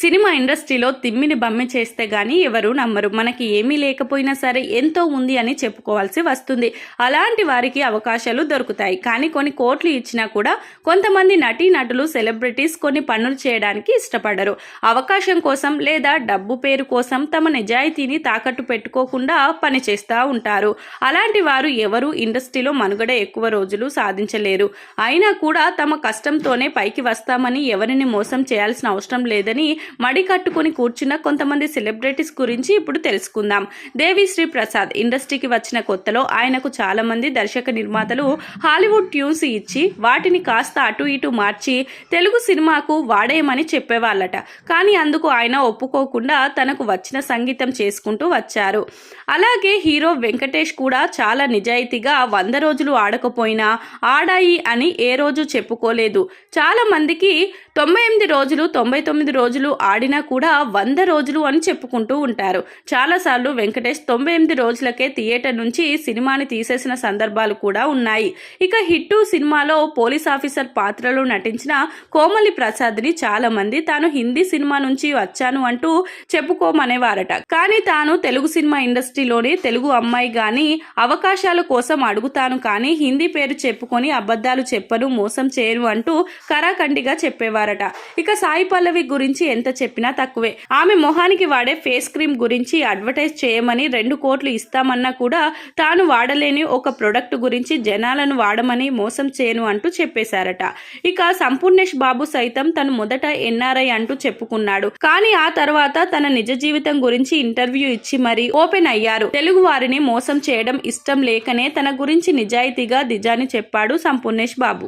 Cinema ఇండస్ట్రీలో తిమ్మిని బమ్మి చేస్తే గానీ ఎవరు నమ్మరు. మనకి ఏమీ లేకపోయినా సరే ఎంతో ఉంది అని చెప్పుకోవాల్సి వస్తుంది. అలాంటి వారికి అవకాశాలు దొరుకుతాయి. కానీ కొన్ని కోట్లు ఇచ్చినా కూడా కొంతమంది నటీనటులు సెలబ్రిటీస్ కొన్ని పనులు చేయడానికి ఇష్టపడరు. అవకాశం కోసం లేదా డబ్బు పేరు కోసం తమ నిజాయితీని తాకట్టు పెట్టుకోకుండా పనిచేస్తూ ఉంటారు. అలాంటి వారు ఎవరు ఇండస్ట్రీలో మనుగడ ఎక్కువ రోజులు సాధించలేరు. అయినా కూడా తమ కష్టంతోనే పైకి వస్తామని ఎవరిని మోసం చేయాల్సిన అవసరం లేదని మడి కట్టుకుని కూర్చున్న కొంతమంది సెలబ్రిటీస్ గురించి ఇప్పుడు తెలుసుకుందాం. దేవిశ్రీ ప్రసాద్ ఇండస్ట్రీకి వచ్చిన కొత్తలో ఆయనకు చాలా మంది దర్శక నిర్మాతలు హాలీవుడ్ ట్యూన్స్ ఇచ్చి వాటిని కాస్త అటు ఇటు మార్చి తెలుగు సినిమాకు వాడేయమని చెప్పేవాళ్ళట. కానీ అందుకు ఆయన ఒప్పుకోకుండా తనకు వచ్చిన సంగీతం చేసుకుంటూ వచ్చారు. అలాగే హీరో వెంకటేష్ కూడా చాలా నిజాయితీగా 100 రోజులు ఆడకపోయినా ఆడాయి అని ఏ రోజు చెప్పుకోలేదు. చాలా మందికి 98 రోజులు 99 రోజులు ఆడినా కూడా 100 రోజులు అని చెప్పుకుంటూ ఉంటారు. చాలాసార్లు వెంకటేష్ 98 రోజులకే థియేటర్ నుంచి సినిమాని తీసేసిన సందర్భాలు కూడా ఉన్నాయి. ఇక హిట్టు సినిమాలో పోలీస్ ఆఫీసర్ పాత్రలో నటించిన కోమలి ప్రసాద్ని చాలా మంది తాను హిందీ సినిమా నుంచి వచ్చాను అంటూ చెప్పుకోమనేవారట. కానీ తాను తెలుగు సినిమా ఇండస్ట్రీలోనే తెలుగు అమ్మాయి గాని అవకాశాల కోసం అడుగుతాను కానీ హిందీ పేరు చెప్పుకొని అబద్ధాలు చెప్పను, మోసం చేయను అంటూ కరాఖండిగా చెప్పేవారట. ఇక సాయి పల్లవి గురించి ఎంత చెప్పినా తక్కువే. ఆమె మొహానికి వాడే ఫేస్ క్రీమ్ గురించి అడ్వర్టైజ్ చేయమని 2 కోట్లు ఇస్తామన్నా కూడా తాను వాడలేని ఒక ప్రొడక్ట్ గురించి జనాలను వాడమని మోసం చేయను అంటూ చెప్పేశారట. ఇక సంపూర్ణేష్ బాబు సైతం తను మొదట ఎన్ఆర్ఐ అంటూ చెప్పుకున్నాడు. కానీ ఆ తర్వాత తన నిజ జీవితం గురించి ఇంటర్వ్యూ ఇచ్చి మరీ ఓపెన్ అయ్యారు. తెలుగు వారిని మోసం చేయడం ఇష్టం లేకనే తన గురించి నిజాయితీగా నిజాన్ని చెప్పాడు సంపూర్ణేష్ బాబు.